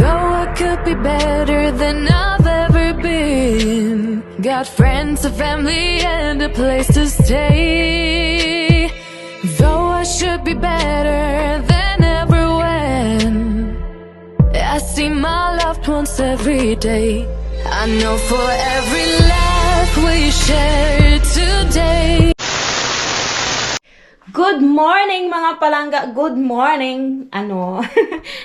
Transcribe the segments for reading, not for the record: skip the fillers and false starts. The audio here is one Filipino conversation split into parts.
Though I could be better than I've ever been. Got friends, a family, and a place to stay. Though I should be better than ever when I see my loved ones every day. I know for every laugh we share today. Good morning mga palangga, good morning.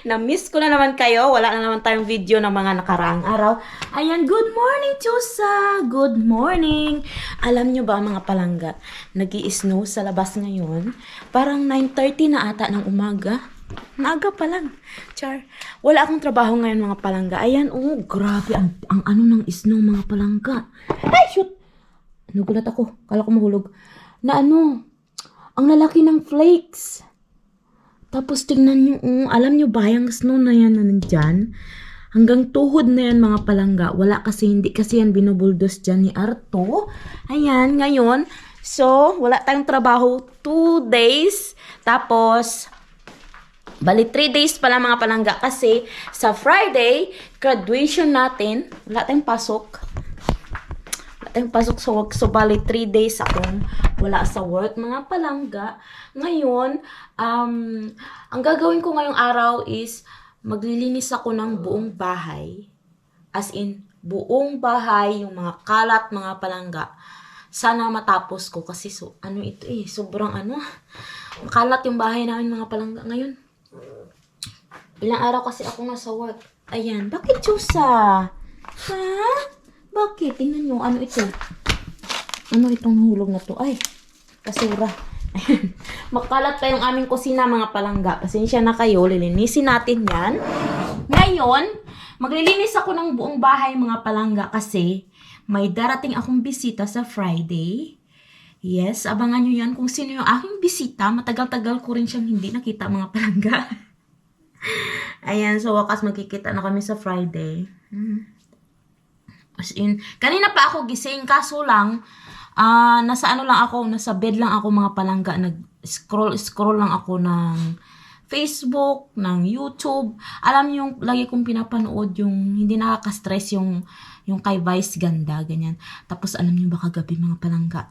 Na-miss ko na naman kayo. Wala na naman tayong video ng mga nakaraang araw. Ayan, good morning Chusa. Good morning. Alam nyo ba mga palangga, nag-i-snow sa labas ngayon. Parang 9:30 na ata ng umaga. Naaga pa lang. Char. Wala akong trabaho ngayon mga palangga. Ayan, grabe ang ano ng snow mga palangga. Ay, shoot! Nagulat ako. Kala ko mahulog. Ang lalaki ng flakes. Tapos tingnan nyo, alam nyo ba yung snow na yan na nandyan? Hanggang tuhod na yan mga palangga. Hindi kasi yan binubuldos dyan ni Arto. Ayan, ngayon. So, wala tayong trabaho 2 days. Tapos, bali 3 days pala mga palangga. Kasi sa Friday, graduation natin. Wala tayong pasok. Sa work. So, bali 3 days akong wala sa work, mga palangga. Ngayon, ang gagawin ko ngayong araw is maglilinis ako ng buong bahay. As in, buong bahay, yung mga kalat, mga palangga. Sana matapos ko kasi sobrang makalat yung bahay namin mga palangga ngayon. Ilang araw kasi ako nasa work. Ayan, bakit Chusa? Ha? Bakit? Tingnan nyo, ano ito? Ano itong nahulog na to? Ay, kasura. Makalat pa yung aming kusina, mga palangga. Pasensya na kayo, lilinisin natin yan. Ngayon, maglilinis ako ng buong bahay, mga palangga, kasi may darating akong bisita sa Friday. Yes, abangan nyo yan kung sino yung aking bisita. Matagal-tagal ko rin siyang hindi nakita, mga palangga. Ayan, so wakas magkikita na kami sa Friday. As in, kanina pa ako gising, kaso lang, nasa bed lang ako mga palangga, nag-scroll lang ako ng Facebook, ng YouTube. Alam niyo, lagi kong pinapanood yung hindi nakaka-stress yung kay Vice Ganda, ganyan. Tapos alam niyo ba kagabi mga palangga,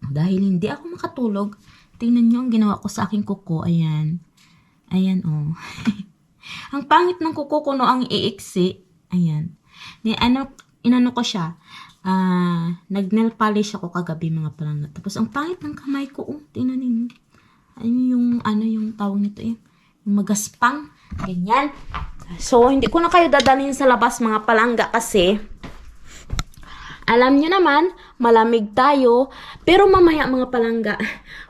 dahil hindi ako makatulog, tingnan niyo ang ginawa ko sa aking kuko, ayan. Ayan, oh. Ang pangit ng kuko ko, no, ang iiksi, ayan. Inano ko siya, nag-nail polish ako kagabi mga palangga. Tapos ang pangit ng kamay ko, tingnan niyo. Yung tawag nito, yung magaspang, ganyan. So, hindi ko na kayo dadalhin sa labas mga palangga kasi, alam niyo naman, malamig tayo. Pero mamaya mga palangga,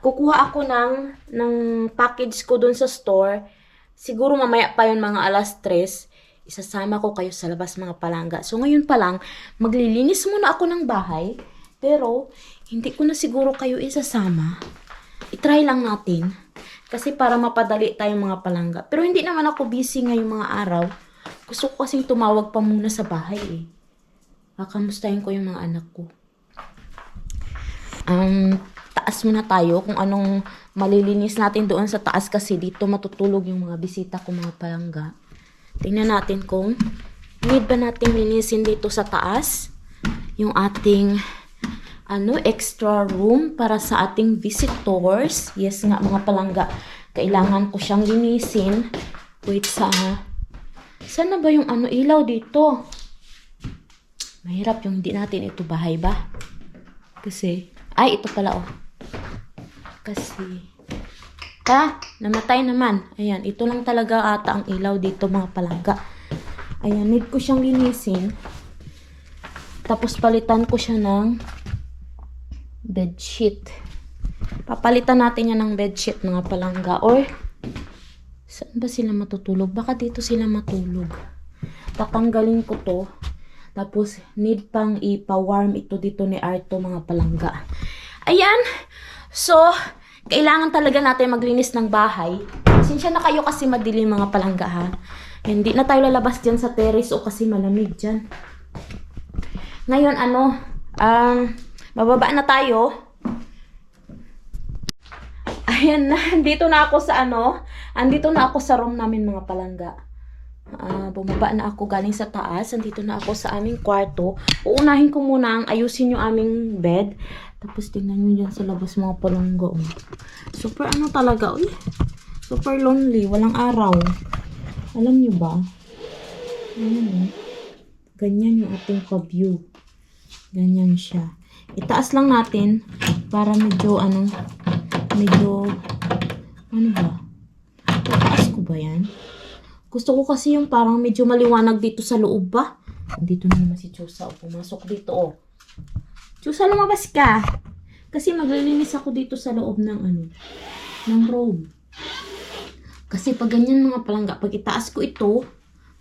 kukuha ako ng package ko dun sa store. Siguro mamaya pa yun mga 3:00. Isasama ko kayo sa labas mga palangga. So ngayon pa lang, maglilinis muna ako ng bahay. Pero, hindi ko na siguro kayo isasama. I-try lang natin. Kasi para mapadali tayong mga palangga. Pero hindi naman ako busy ngayong mga araw. Gusto ko kasing tumawag pa muna sa bahay eh. Kakamustahin ko yung mga anak ko. Taas muna tayo kung anong malilinis natin doon sa taas. Kasi dito matutulog yung mga bisita ko mga palangga. Tingnan natin kung need ba natin linisin dito sa taas yung ating extra room para sa ating visitors. Yes nga mga palangga, kailangan ko siyang linisin. Wait, sana ba yung ilaw dito? Mahirap yung hindi natin ito bahay ba? Kasi, ito pala Kasi namatay naman. Ayan, ito lang talaga ata ang ilaw dito mga palangga. Ayan, need ko siyang linisin. Tapos palitan ko siya ng bedsheet. Papalitan natin yan ng bedsheet mga palangga. Or, saan ba sila matutulog? Baka dito sila matulog. Tatanggalin ko to. Tapos, need pang ipa-warm ito dito ni Arto mga palangga. Ayan. So, kailangan talaga natin maglinis ng bahay. Pasensya na kayo kasi madilim mga palangga ha. Hindi na tayo lalabas dyan sa terrace o kasi malamig dyan. Ngayon bababa na tayo. Ayan na, andito na ako sa room namin mga palangga. Bumaba na ako galing sa taas. Andito na ako sa aming kwarto. Uunahin ko muna ang ayusin yung aming bed. Tapos tingnan nyo dyan sa labas mga palangga. Oh. Super ano talaga. Uy, super lonely. Walang araw. Alam nyo ba? Ganyan yung ating ka-view. Ganyan siya. Itaas lang natin para medyo ano ba? Itaas ko ba yan? Gusto ko kasi yung parang medyo maliwanag dito sa loob ba? Dito na naman si Chusa. Pumasok dito, oh. Chusa, lumabas ka. Kasi maglilinis ako dito sa loob ng ng robe. Kasi pag ganyan mga palangga, pag itaas ko ito,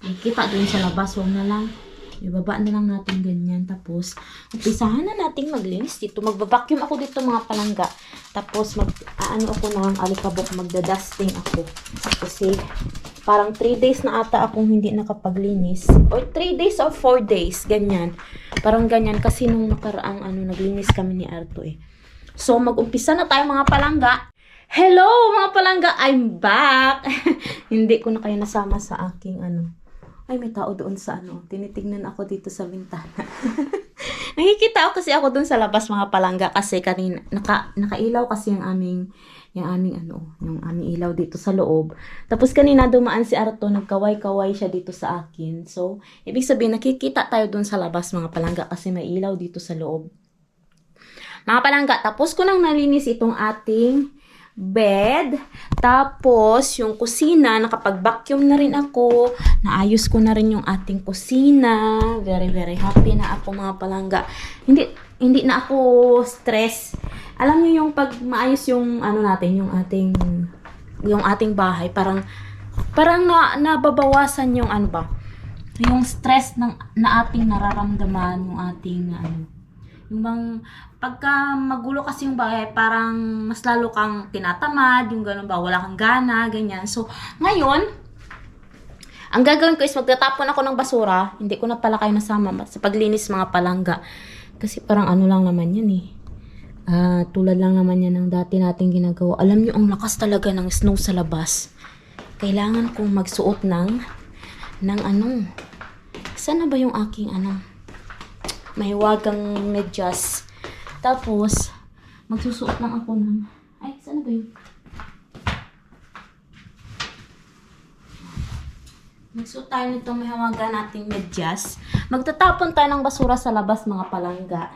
makikita doon sa labas, huwag na lang. Ibaba na lang natin ganyan. Tapos, umpisahan na natin maglinis dito. Magbabacuum ako dito mga palangga. Tapos, ako ng alikabok, magdadusting ako. Kasi, parang 3 days na ata akong hindi nakapaglinis. Or 3 days or 4 days. Ganyan. Parang ganyan. Kasi nung nakaraang naglinis kami ni Arto eh. So, mag-umpisa na tayo mga palangga. Hello mga palangga! I'm back! Hindi ko na kayo nasama sa aking Ay, may tao doon sa tinitingnan ako dito sa bintana. Nakikita ako kasi ako doon sa labas mga palangga kasi kanina nakailaw kasi yung aming ilaw dito sa loob. Tapos kanina dumaan si Arto, nagkaway-kaway siya dito sa akin. So, ibig sabihin nakikita tayo doon sa labas mga palangga kasi may ilaw dito sa loob. Mga palangga, tapos ko nang nalinis itong ating bed. Tapos, yung kusina, nakapag-vacuum na rin ako. Naayos ko na rin yung ating kusina. Very, very happy na ako mga palangga. Hindi na ako stress. Alam niyo yung pag maayos yung natin, yung ating bahay, parang nababawasan yung yung stress na ating nararamdaman, yung ating yung bang pagka magulo kasi yung bahay, parang mas lalo kang tinatamad, yung gano'n ba, wala kang gana, ganyan. So, ngayon, ang gagawin ko is magtatapon ako ng basura. Hindi ko na pala kayo nasama sa paglinis mga palangga. Kasi parang lang naman yan eh. Tulad lang naman yan ng dati nating ginagawa. Alam nyo, ang lakas talaga ng snow sa labas. Kailangan kong magsuot ng sana ba yung aking may wagang medyas. Tapos, magsusuot lang ako ng sana ba yun? Magsuot tayo nitong may hawagan nating medyas. Magtatapon tayo ng basura sa labas mga palangga.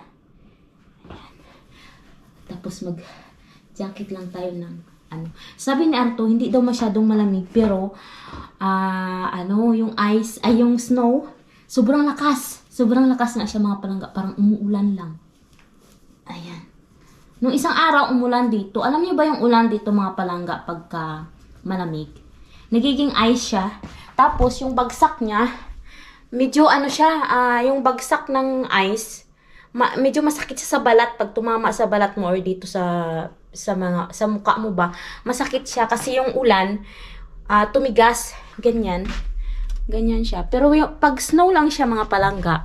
Ayan. Tapos mag-jacket lang tayo ng Sabi ni Arto, hindi daw masyadong malamig. Pero, yung ice, yung snow, sobrang lakas. Sobrang lakas na siya mga palangga. Parang umuulan lang. Ayan. Nung isang araw umulan dito. Alam niyo ba yung ulan dito mga palangga pagka malamig? Nagiging ice siya. Tapos yung bagsak niya, medyo yung bagsak ng ice, medyo masakit siya sa balat pag tumama sa balat mo or dito sa mukha mo ba. Masakit siya kasi yung ulan tumigas, ganyan. Ganyan siya. Pero pag snow lang siya mga palangga,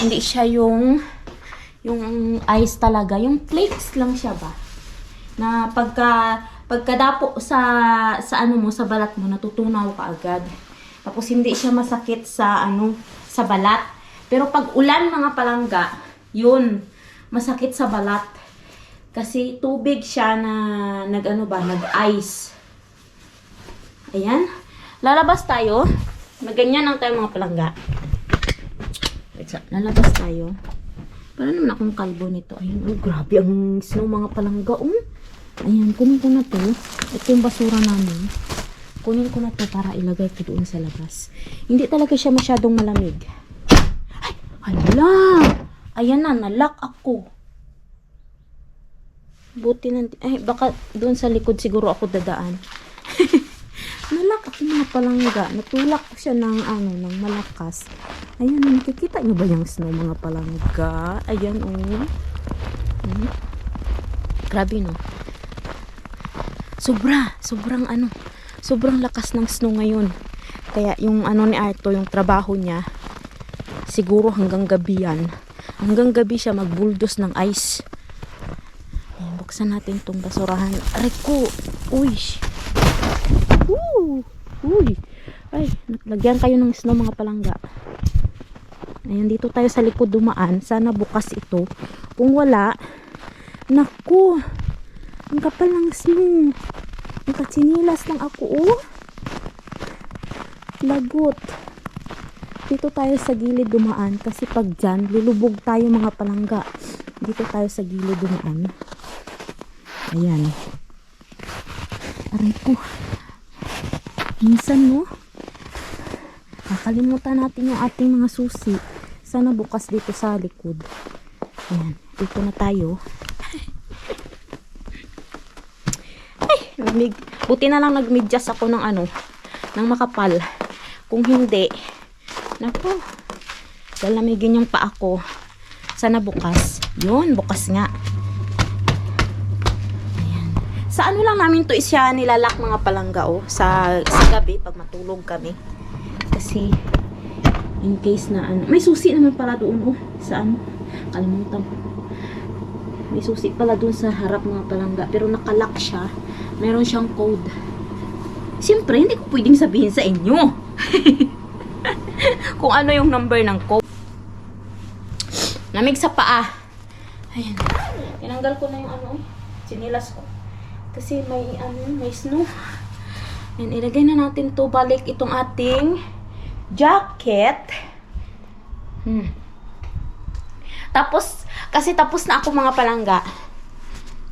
hindi siya yung ice talaga. Yung flakes lang siya ba? Na pagkadapo sa balat mo, natutunaw ka agad. Tapos hindi siya masakit sa balat. Pero pag ulan mga palangga, yun, masakit sa balat. Kasi tubig siya na nag-ice. Ayan. Lalabas tayo. Ganyan lang tayo mga palangga. Lalabas tayo. Para naman akong kalbo nito. Ayan. Oh, grabe ang snow mga palangga. Ayan. Kunin ko na to. Ito yung basura namin. Kunin ko na to para ilagay ko doon sa labas. Hindi talaga siya masyadong malamig. Ay! Hala! Ayan na. Nalock ako. Buti baka doon sa likod siguro ako dadaan. Nalak ako mga palangga. Natulak ko siya ng malakas. Ayan, nakikita nyo ba yung snow mga palangga? Ayan, Grabe, no? Sobrang lakas ng snow ngayon. Kaya yung ni Arto, yung trabaho niya, siguro hanggang gabi yan. Hanggang gabi siya mag-bulldoze ng ice. Ayan, buksan natin tong basurahan. Aray ko! Uy! Woo! Lagyan kayo ng snow mga palangga. Ayan, dito tayo sa likod dumaan. Sana bukas ito. Kung wala, naku, ang kapal ng snow. Ang katsinilas lang ako, oh. Lagot. Dito tayo sa gilid dumaan kasi pag dyan, lulubog tayo mga palangga. Dito tayo sa gilid dumaan. Ayan. Aray ko. Minsan, no? Nakalimutan natin yung ating mga susi. Sana bukas dito sa likod. Ayan. Dito na tayo. Ay, buti na lang nagmedyas ako ng ano, ng makapal. Kung hindi, naku, lalamigin yung paa ko. Sana bukas. Yun, bukas nga. Ayan. Sa ano lang namin to isya nilalak mga palangga, oh. Sa gabi, pag matulog kami. Kasi, in case na ano. May susi naman pala doon, oh. Sa ano. Kalimutan ko. May susi pala doon sa harap mga palangga. Pero nakalock siya. Meron siyang code. Siyempre, hindi ko pwedeng sabihin sa inyo. Kung ano yung number ng code. Lamig sa paa. Ayan. Tinanggal ko na yung ano, sinilas ko. Kasi may ano, may snow. Ayan, ilagay na natin to balik itong ating jacket. Tapos, kasi tapos na ako mga palangga.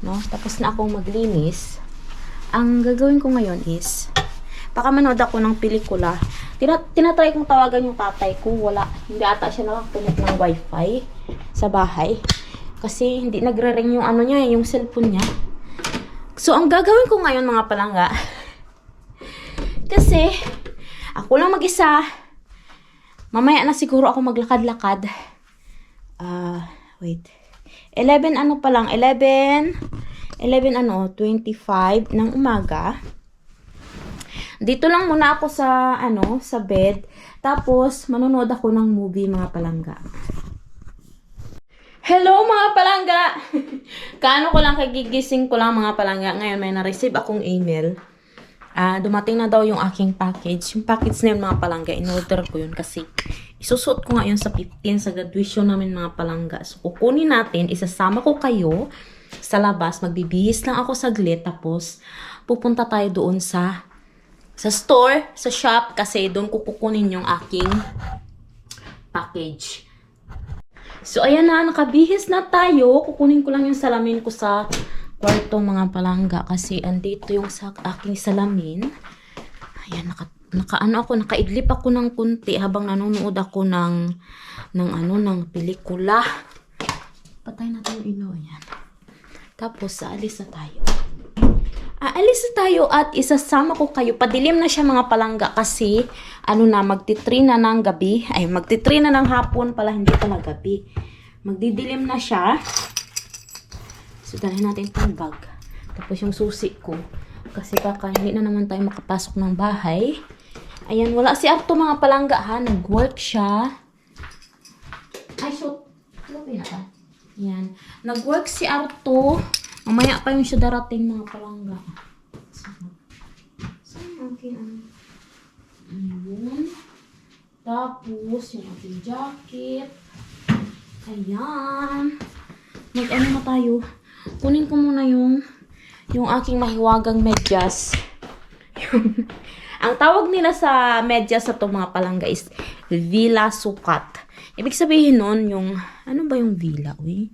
No? Tapos na akong maglinis. Ang gagawin ko ngayon is, baka manood ako ng pelikula. Tinatry kong tawagan yung tatay ko. Wala. Hindi ata siya nakakonect ng wifi sa bahay. Kasi hindi nagre-ring yung ano niya, yung cellphone niya. So, ang gagawin ko ngayon mga palangga, kasi ako lang mag-isa. Mamaya na siguro ako maglakad-lakad. Wait. 11 ano pa lang? 11 ano? 25 ng umaga. Dito lang muna ako sa ano, sa bed. Tapos manonood ako ng movie mga palangga. Hello mga palangga. Kaano ko lang kagigising ko lang mga palangga. Ngayon may na-receive akong email. Dumating na daw yung aking package. Yung package na yun mga palangga, in-order ko yun kasi isusuot ko ngayon sa 15 sa graduation namin mga palangga. So kukunin natin, isasama ko kayo sa labas. Magbibihis lang ako saglit. Tapos pupunta tayo doon sa store, sa shop, kasi doon ko kukunin yung aking package. So, ayan na, nakabihis na tayo. Kukunin ko lang yung salamin ko sa kwarto mga palangga kasi andito yung sa aking salamin. Ayan, nakaidlip ako ng kunti habang nanonood ako ng pelikula. Patay natin yung ilaw, ayan. Tapos, aalis na tayo. Aalis na tayo at isasama ko kayo. Padilim na siya mga palangga kasi magti-3 na ng gabi. Ay, magti-3 na ng hapon pala, hindi pala gabi. Magdidilim na siya. So, dalhin natin itong bag. Tapos yung susi ko. Kasi baka hindi na naman tayo makapasok ng bahay. Ayan, wala si Arto mga palangga ha. Nag-work siya. Ay, so, ayan. Nag-work si Arto. Mamaya pa yung siya darating mga palangga. Saan akin ayun. Tapos yung ating jacket. Ayan. Mag-ano na tayo. Kunin ko muna yung aking mahiwagang medyas. Ang tawag nila sa medyas sa itong mga palangga is Villa Sukat. Ibig sabihin nun yung, ano ba yung Villa? Uy?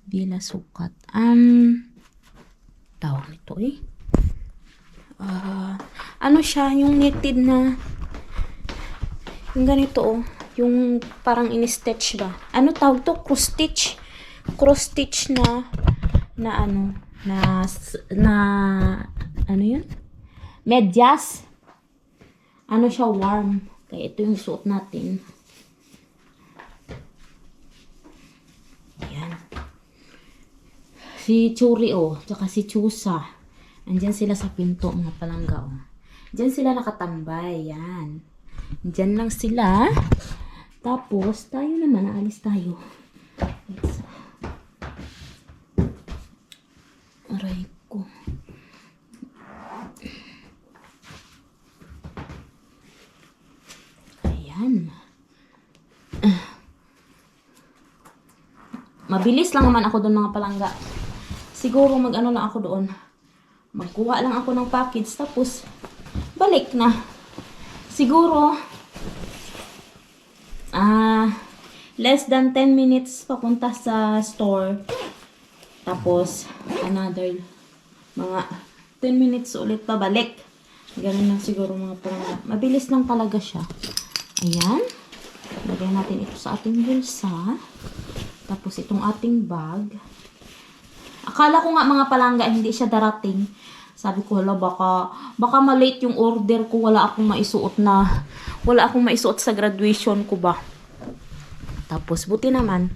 Villa Sukat. Tawag nito ano siya, yung knitted na, yung ganito yung parang in-stitch ba? Ano tawag to? Cross stitch. Cross stitch na ano yun? Medyas. Ano siya, warm. Kaya ito yung suot natin. Ayan. Si Churi tsaka si Chusa. Andyan sila sa pinto mga palangga Diyan sila nakatambay. Yan. Diyan lang sila. Tapos tayo naman, aalis tayo. Aray ko. Ayan. Mabilis lang naman ako doon mga palangga. Siguro mag-ano lang ako doon. Magkuha lang ako ng package tapos balik na. Siguro less than 10 minutes papunta sa store. Tapos another mga 10 minutes ulit pabalik. Ganun lang siguro mga palangga. Mabilis lang talaga siya. Ayan. Lagyan natin ito sa ating bulsa. Tapos itong ating bag. Akala ko nga mga palangga hindi siya darating. Sabi ko, hala, baka malate yung order ko. Wala akong maisuot sa graduation ko ba. Tapos buti naman,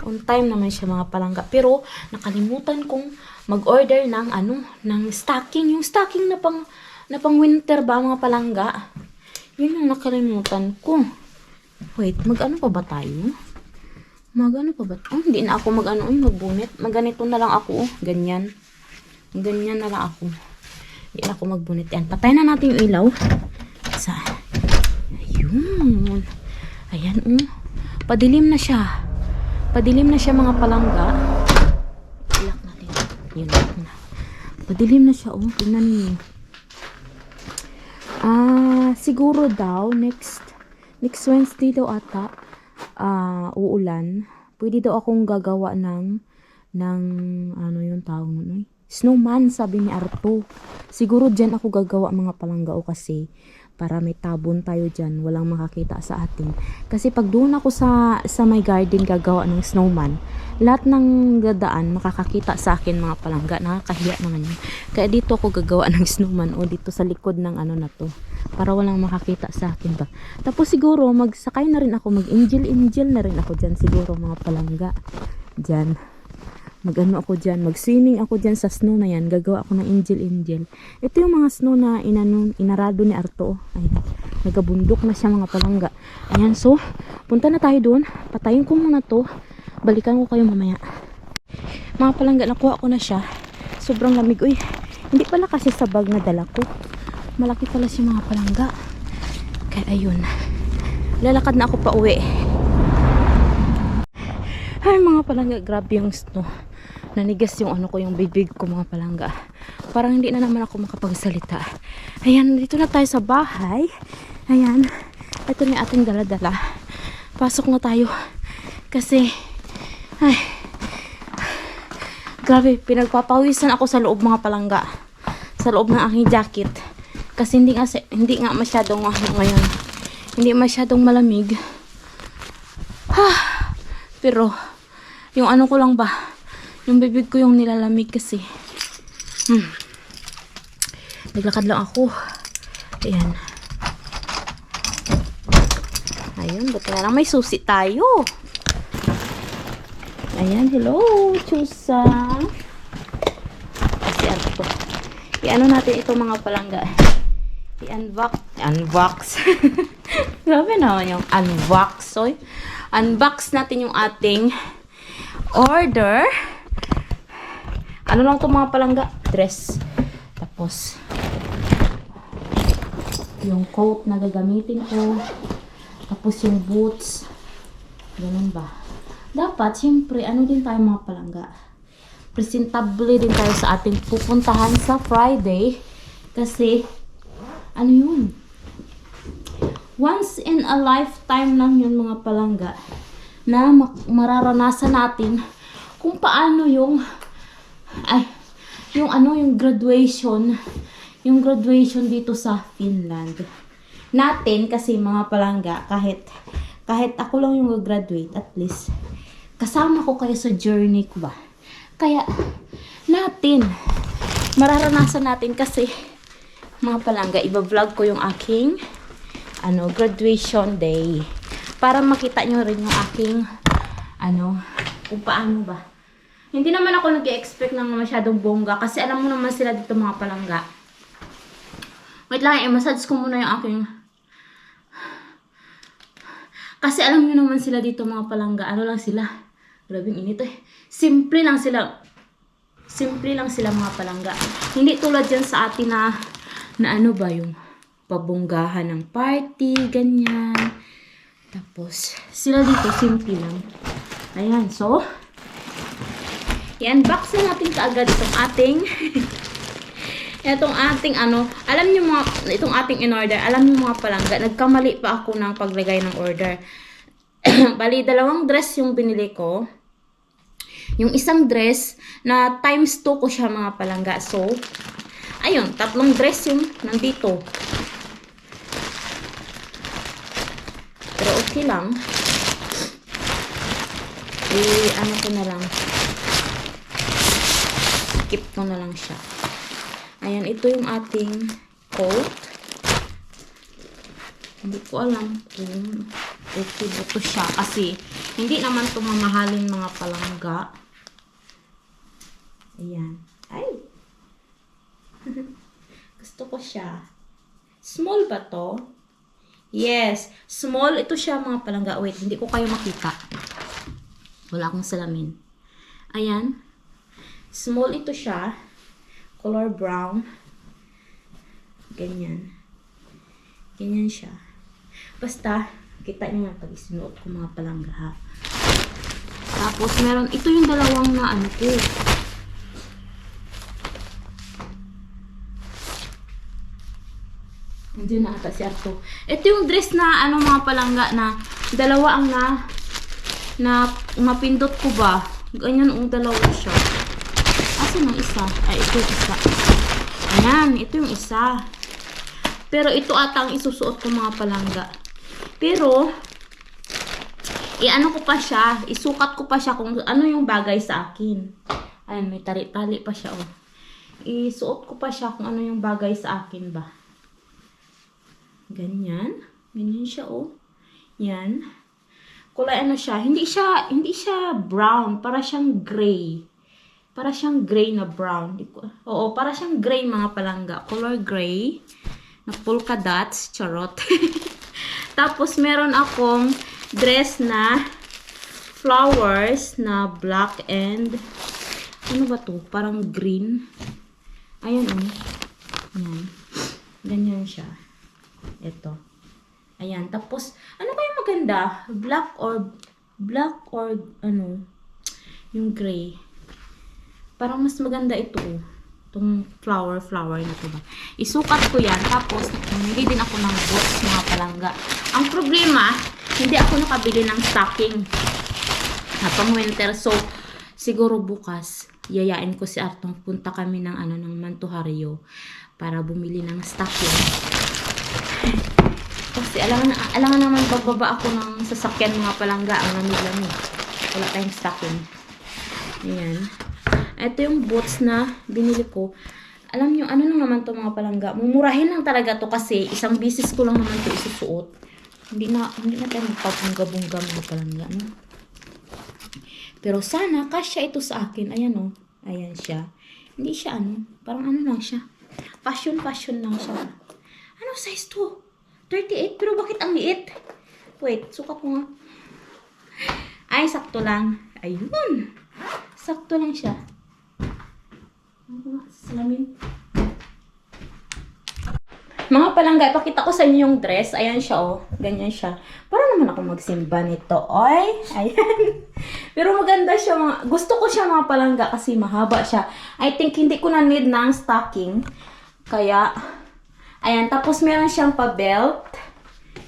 on time naman siya mga palangga. Pero nakalimutan kong mag-order ng ng stocking. Yung stocking na pang winter ba mga palangga. Yun yung nakalimutan ko. Wait, mag-ano pa ba tayo? Mag-ano pa ba? Oh, hindi na ako magbunit. Maganito na lang ako. Ganyan. Ganyan na lang ako. Hindi na ako magbunit. Yan. Patay na natin yung ilaw. Ayun. Ayan, Padilim na siya. Padilim na siya mga palangga. Ilak natin. Yun na. Padilim na siya, Tingnan niyo. Siguro daw next Wednesday daw ata uulan. Pwede daw akong gagawa ng ano yung tawag nun, snowman, sabi ni Arto. Siguro dyan ako gagawa mga palangga kasi para may tabon tayo dyan, walang makakita sa atin. Kasi pag doon ako sa my garden gagawa ng snowman, lahat ng dadaan makakakita sa akin mga palangga. Nakakahiya naman yun. Kaya dito ako gagawa ng snowman dito sa likod ng na to. Para walang makakita sa akin ba. Tapos siguro magsakay na rin ako, mag-angel na rin ako dyan siguro mga palangga. Dyan. Mag-ano ako dyan, mag-swimming ako dyan sa snow na yan. Gagawa ako ng angel. Ito yung mga snow na inarado ni Arto. Ayan. Nagabundok na siya mga palangga. Ayan, so, punta na tayo doon. Patayin ko muna to. Balikan ko kayo mamaya. Mga palangga, nakuha ko na siya. Sobrang lamig. Uy, hindi pala kasi sa bag na dala ko. Malaki pala siya mga palangga. Kaya ayun. Lalakad na ako pa uwi. Ay mga palangga, grabe yung snow. Nanigas yung yung bibig ko mga palangga. Parang hindi na naman ako makapagsalita. Ayan, dito na tayo sa bahay. Ayan. Ito na yung ating dala-dala. Pasok na tayo. Kasi, grabe, pinagpapawisan ako sa loob mga palangga. Sa loob ng aking jacket. Kasi hindi nga masyadong ngayon. Hindi masyadong malamig. Pero yung ko lang ba, yung bibig ko yung nilalamig kasi. Naglakad lang ako. Ayan. Ayun, buti na lang may susi tayo. Ayan, hello, Chusa. Kasi to. I-ano natin ito mga palangga. Unbox. Grabe naman yung unbox. So, unbox natin yung ating order. Ano lang to mga palangga? Dress. Tapos, yung coat na gagamitin ko. Tapos yung boots. Ganun ba? Dapat, siyempre, din tayo mga palangga? Presentable din tayo sa ating pupuntahan sa Friday. Kasi, yun? Once in a lifetime lang yun mga palangga na mararanasan natin kung paano yung graduation dito sa Finland natin. Kasi mga palangga, kahit ako lang yung graduate, at least kasama ko kayo sa journey ko ba. Kaya mararanasan natin kasi mga palangga, iba-vlog ko yung aking graduation day. Para makita nyo rin yung aking kung paano ba. Hindi naman ako nag-expect ng masyadong bongga kasi alam mo naman sila dito mga palangga. Wait lang, i-massage ko muna yung aking. Kasi alam nyo naman sila dito mga palangga. Ano lang sila? Grabing init Simple lang sila mga palangga. Hindi tulad yan sa atin na yung pabonggahan ng party, ganyan. Tapos, sila dito, simple lang. Ayan, so, i-unbox na natin kaagad itong ating, alam niyo mga, itong ating in-order, alam niyo mga palangga, nagkamali pa ako ng paglagay ng order. Bali, 2 dress yung binili ko. Yung isang dress, na times 2 ko siya mga palangga. So, ayun, 3 dress yung nandito. Pero okay lang. Ano ko na lang. Skip ko na lang siya. Ayan, ito yung ating coat. Hindi ko alam kung okay ba ito siya. Kasi, hindi naman ito mamahalin mga palangga. Ayan. Ay! Gusto ko siya. Small ba to? Yes. Small. Ito siya mga palangga. Wait, hindi ko kayo makita. Wala akong salamin. Ayan. Small ito siya. Color brown. Ganyan. Ganyan siya. Basta, kita nyo nga pag isinuot ko mga palangga ha. Tapos, meron, ito yung 2 na ano ko. Nandiyan na ata si Arto. Ito yung dress na, mga palangga na, 2 ang na mapindot ko ba. Ganyan, 2 siya. Asan ang isa? Ay, ito yung isa. Ayan, ito yung isa. Pero ito ata ang isusuot ko mga palangga. Pero, ano ko pa siya, isukat ko pa siya kung ano yung bagay sa akin. Ayan, may tali-tali pa siya, oh. Isuot ko pa siya kung ano yung bagay sa akin ba. Ganyan. Ganyan siya, oh. Yan. Kulay ano siya, hindi siya brown, para siyang gray. Para siyang gray na brown. Oo, para siyang gray mga palangga. Color gray. Na polka dots. Charot. Tapos, meron akong dress na flowers na black and ano ba to? Parang green. Ayan, oh. Ayan. Ganyan siya. Ito. Ayan. Tapos, ano kayo maganda? Black or ano? Yung gray. Parang mas maganda ito, oh. Itong flower na ito ba. Isukat ko yan. Tapos, hindi din ako ng boots, mga palangga. Ang problema, hindi ako nakabili ng stocking na pang winter. So, siguro bukas, yayain ko si Artong. Punta kami ng Mantuhario para bumili ng stocking. Kasi, alangan naman bababa ako ng sasakyan, mga palangga. Ang lamig-lamig. Wala tayong stocking. Ayan. Ito yung boots na binili ko. Alam nyo, ano lang naman to mga palangga. Mumurahin lang talaga to kasi isang bisis ko lang naman to isusuot. Hindi na tayo magpapungga-bungga mga palangga. No? Pero sana, kasya ito sa akin. Ayan o. Ayan siya. Hindi siya parang lang siya. Fashion lang siya. Ano size to? 38? Pero bakit ang liit? Wait, sukat ko nga. Ay, sakto lang. Ayun. Sakto lang siya. Salamin. Mga palangga, ipakita ko sa inyo yung dress. Ayan siya, oh. Ganyan siya. Para naman ako magsimba nito. Oy, ayan. Pero maganda siya. Gusto ko siya mga palangga kasi mahaba siya. I think hindi ko na need ng stocking. Kaya, ayan. Tapos meron siyang pa-belt.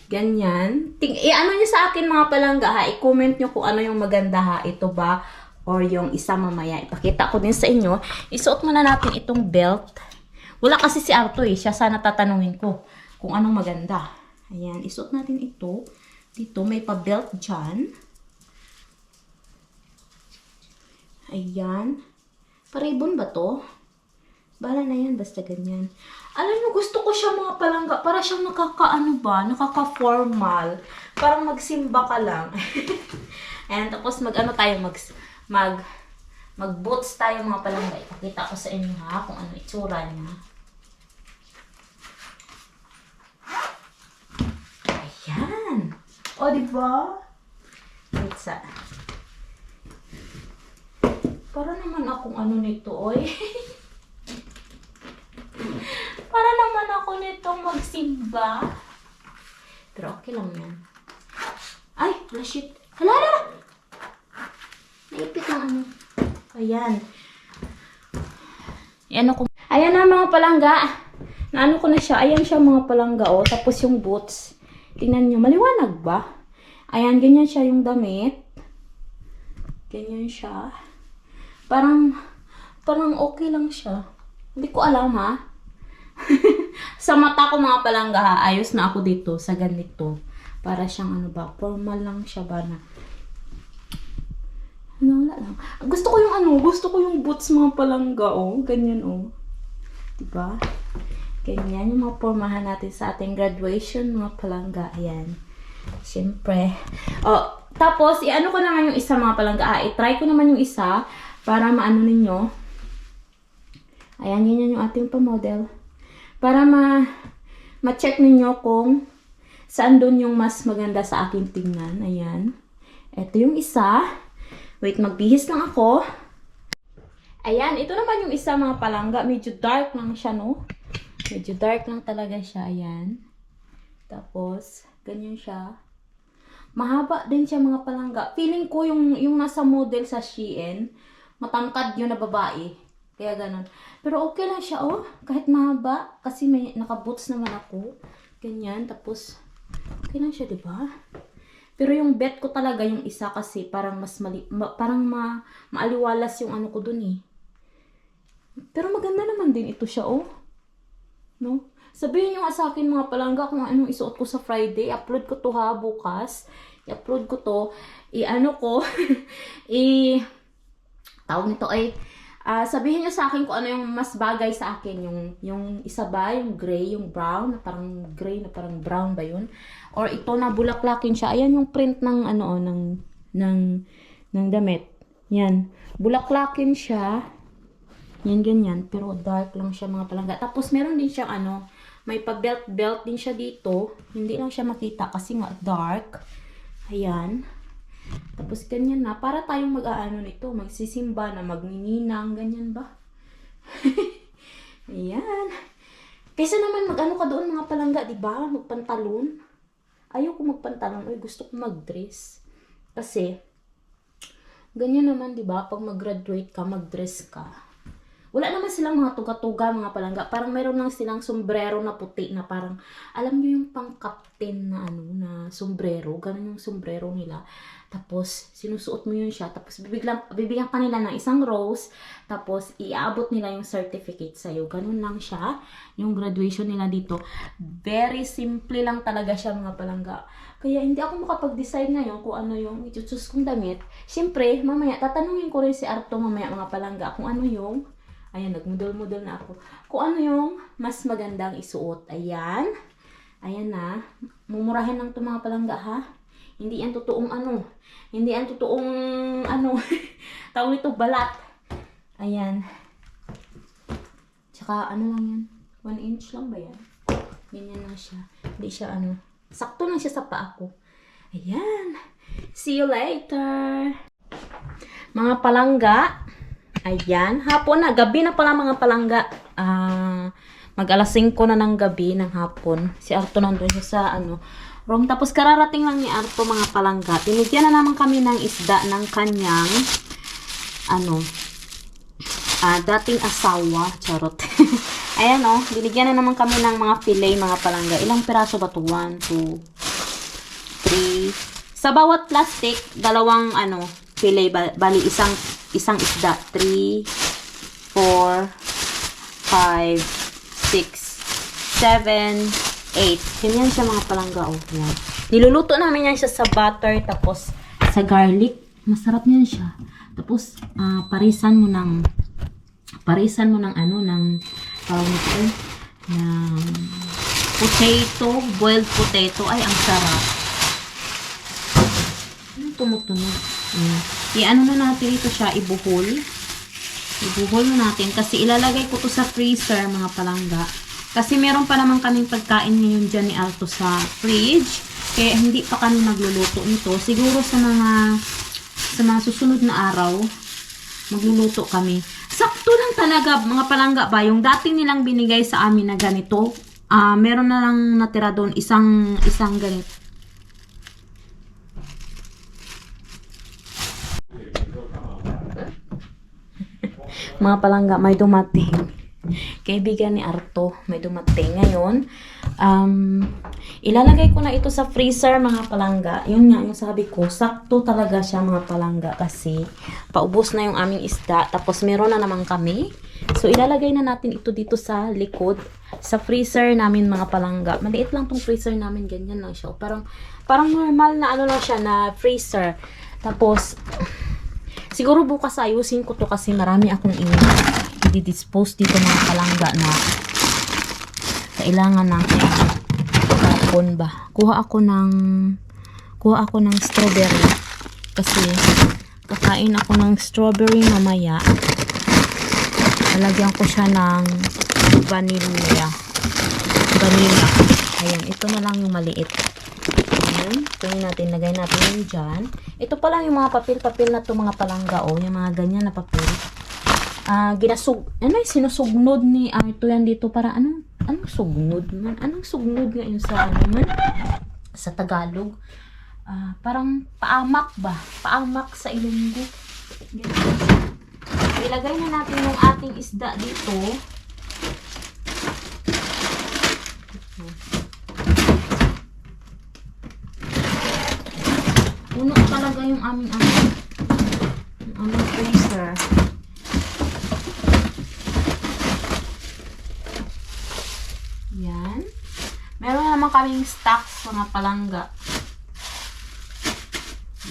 Ganyan. Ano nyo sa akin mga palangga ha. I-comment nyo kung ano yung maganda ha. Ito ba? Or yung isa mamaya. Ipakita ko din sa inyo. Isuot muna natin itong belt. Wala kasi si Arto eh. Siya sana tatanungin ko kung anong maganda. Ayan. Isuot natin ito. Dito may pa-belt dyan. Ayan. Pa-ribbon ba to? Bahala na yan. Basta ganyan. Alam nyo, gusto ko siya mga palangga. Para siyang nakaka-formal. Parang magsimba ka lang. Ayan. Tapos mag-boots tayo mga palangga. Ipakita ko sa inyo ha kung ano itsura niya. Ayan. O, diba? Wait sa. Para naman akong nito, oy. Para naman ako nitong magsimba. Pero okay lang yan. Ay, shit. Hala! Naipit ng ano. Ayan. Ayan na mga palangga. Naano ko na siya. Ayan siya mga palangga, oh. Tapos yung boots. Tingnan nyo. Maliwanag ba? Ayan, ganyan siya yung damit. Ganyan siya. Parang okay lang siya. Hindi ko alam, ha? Sa mata ko mga palangga, ha? Ayos na ako dito sa ganito. Para siyang ano ba? Formal lang siya ba na? Wala lang. Gusto ko yung boots mga palangga, oh. Ganyan, oh. Diba? Ganyan yung mga pormahan natin sa ating graduation, mga palangga. Ayan. Siyempre. Oh, tapos, i-ano ko naman yung isa, mga palangga. I-try ko naman yung isa para maano ninyo. Ayan, ganyan yung ating pa-model. Para ma-check ninyo kung saan doon yung mas maganda sa akin tingnan. Ayan. Ito yung isa. Wait, magbihis lang ako. Ayan, ito naman yung isa mga palangga. Medyo dark lang siya, no? Medyo dark lang talaga siya. Ayan. Tapos, ganyan siya. Mahaba din siya mga palangga. Feeling ko yung nasa model sa Shein, matangkad yun na babae. Kaya ganun. Pero okay lang siya, oh. Kahit mahaba. Kasi may naka-boots naman ako. Ganyan. Tapos, okay lang siya, diba? Pero yung bet ko talaga yung isa kasi parang maaliwalas yung ano ko dun eh. Pero maganda naman din ito siya, oh. No? Sabihin nyo nga sa akin mga palangga kung anong isuot ko sa Friday. Upload ko to ha, bukas. I-upload ko to. I-ano ko. Tawag nito ay, sabihin nyo sa akin kung ano yung mas bagay sa akin. Yung isa ba, yung gray, yung brown, na parang gray, na parang brown ba yun? Or ito na bulaklakin siya. Ayan yung print ng ano, ng damit. Yan. Bulaklakin siya. Yan, ganyan. Pero dark lang siya mga palangga. Tapos meron din siya ano, may pa-belt din siya dito. Hindi lang siya makita kasi nga dark. Ayan. Tapos ganyan na. Para tayong mag-aano nito. Magsisimba na, magnininang. Ganyan ba? Ayan. Kaysa naman mag-ano ka doon mga palangga, diba? Magpantalon. Ayoko magpantalon. Ay, gusto ko mag-dress. Kasi, ganyan naman, diba? Pag mag-graduate ka, mag-dress ka. Wala naman silang mga tuga-tuga, mga palangga. Parang meron lang silang sombrero na puti na parang, alam nyo yung pang-captain na ano, na sombrero. Ganun yung sombrero nila. Tapos, sinusuot mo yun siya. Tapos, bibigyan ka nila ng isang rose. Tapos, iaabot nila yung certificate sa'yo. Ganun lang siya. Yung graduation nila dito. Very simple lang talaga siya, mga palangga. Kaya, hindi ako makapag-decide ngayon kung ano yung i-choose kong damit. Siyempre, mamaya, tatanungin ko rin si Arto mamaya, mga palangga, kung ano yung ayan, nagmudol-mudol na ako. Kung ano yung mas magandang isuot. Ayan. Ayan na. Mumurahin lang ito mga palangga, ha? Hindi yan totoong ano. Hindi yan totoong ano. Tawag nito balat. Ayan. Tsaka ano lang yan. 1 inch lang ba yan? Ganyan lang siya. Hindi siya ano. Sakto lang siya sa paa ko. Ayan. See you later. Mga palangga. Ayan, hapon na, gabi na pala mga palangga. Mag-alas 5 na ng gabi ng hapon. Si Arto nandun siya sa room. Tapos kararating lang ni Arto mga palangga. Tinigyan na naman kami ng isda ng kanyang dating asawa. Charot. Ayan binigyan na naman kami ng mga fillet mga palangga. Ilang piraso ba ito? 1, 2, 3. Sa bawat plastic, dalawang fillet. Bali, isang isda. 3, 4, 5, 6, 7, 8. Ganyan siya mga palangga. Yan. Niluluto namin yan siya sa butter. Tapos sa garlic. Masarap niyan siya. Tapos parisan mo ng potato. Boiled potato. Ay, ang sarap. Anong tumutunog? I-ano na natin ito siya, ibuhol. Ibuhol na natin kasi ilalagay ko to sa freezer mga palangga. Kasi meron pa naman kaming pagkain ngayon dyan ni Alto sa fridge. Kaya hindi pa kami magluluto nito. Siguro sa mga susunod na araw, magluluto kami. Sakto lang talaga mga palangga ba, yung dating nilang binigay sa amin na ganito, meron na lang natira doon isang ganito. Mga palangga, may dumating. Kaibigan ni Arto, may dumating. Ngayon, ilalagay ko na ito sa freezer, mga palangga. Yun nga, yung sabi ko, sakto talaga siya, mga palangga. Kasi, paubos na yung aming isda. Tapos, meron na naman kami. So, ilalagay na natin ito dito sa likod. Sa freezer namin, mga palangga. Maliit lang tong freezer namin. Ganyan lang siya. Parang normal na ano lang siya, na freezer. Tapos, siguro bukas ayusin ko to kasi marami akong i-dispose dito, mga palangga, na kailangan natin tapon ba. Kuha ako ng strawberry kasi kakain ako ng strawberry mamaya. Lalagyan ko siya ng vanilla. Ayan, ito na lang yung maliit. Ayan, ito yung natin, lagay natin yung dyan. Ito pa lang yung mga papel na to, mga palangga, oh, yung mga ganyan na papel. Sinusugnod ni Arto yan dito para anong sugnod man? Anong sugnod nga yun sa ano man? Sa Tagalog. Parang paamak ba? Paamak sa Ilonggo. Ilagay na natin yung ating isda dito. Puno talaga yung aming freezer. Yan. Meron naman kaming stocks, mga palangga.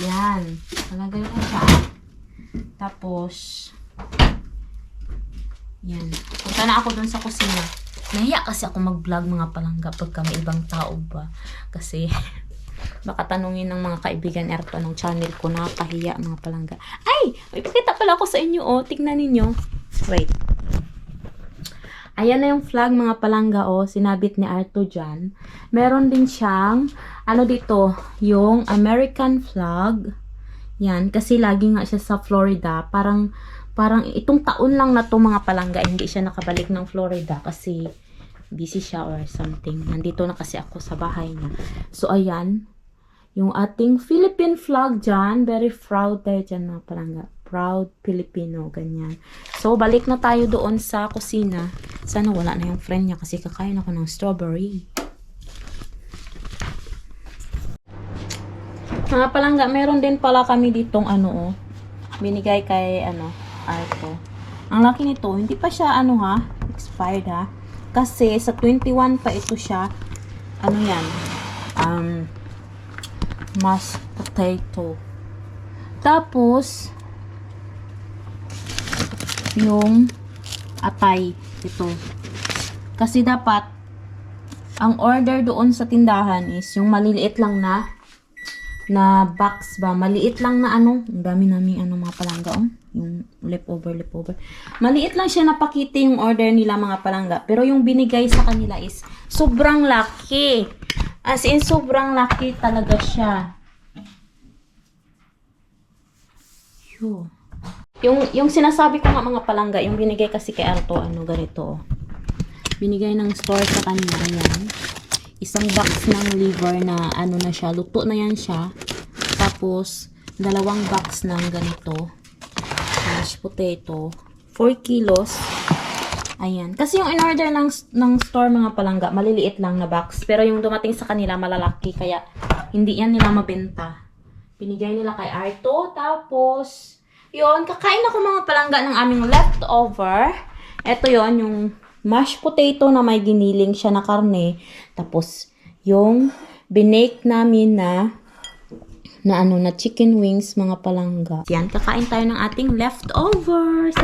Yan. Talagay ko siya. Tapos, yan. Punta na ako dun sa kusina. Nahiya kasi ako mag-vlog, mga palangga, pagka may ibang tao ba. Kasi, baka tanungin ng mga kaibigan Erto ng channel ko, nakakahiya, mga palangga. Ay! May pakita pala ako sa inyo, oh. Tignan ninyo. Wait. Ayan na yung flag, mga palangga, oh. Sinabit ni Arto dyan. Meron din siyang, ano dito, yung American flag. Yan, kasi lagi nga siya sa Florida. Parang itong taon lang na to, mga palangga, hindi siya nakabalik ng Florida kasi busy siya or something. Nandito na kasi ako sa bahay niya. So, ayan. Yung ating Philippine flag dyan. Very proud tayo dyan, mga palangga. Proud Filipino, ganyan. So, balik na tayo doon sa kusina. Sana wala na yung friend niya kasi kakain ako ng strawberry. Mga palangga, meron din pala kami ditong binigay kay Arto. Ang laki nito, hindi pa siya expired ha. Kasi sa 21 pa ito siya. Mashed potato. Tapos yung atay ito. Kasi dapat ang order doon sa tindahan is yung maliliit lang na box ba. Maliit lang na ang dami naming mga palangga, yung leftover. Maliit lang siya na pakete yung order nila, mga palangga. Pero yung binigay sa kanila is sobrang laki. As in, sobrang laki talaga siya. Yung sinasabi ko nga, mga palangga, yung binigay kasi kay Arto, ganito. Binigay ng store sa kanya, yan. Isang box ng liver na na siya, luto na yan siya. Tapos, 2 box ng ganito. Mashed potato. 4 kilos. Ayan. Kasi yung in-order ng store, mga palangga, maliliit lang na box. Pero yung dumating sa kanila, malalaki. Kaya, hindi yan nila mabenta. Binigay nila kay Arto. Tapos, yun, kakain ako, mga palangga, ng aming leftover. Ito yon, yung mashed potato na may giniling siya na karne. Tapos, yung binake namin na chicken wings, mga palangga. Yan, kakain tayo ng ating leftovers.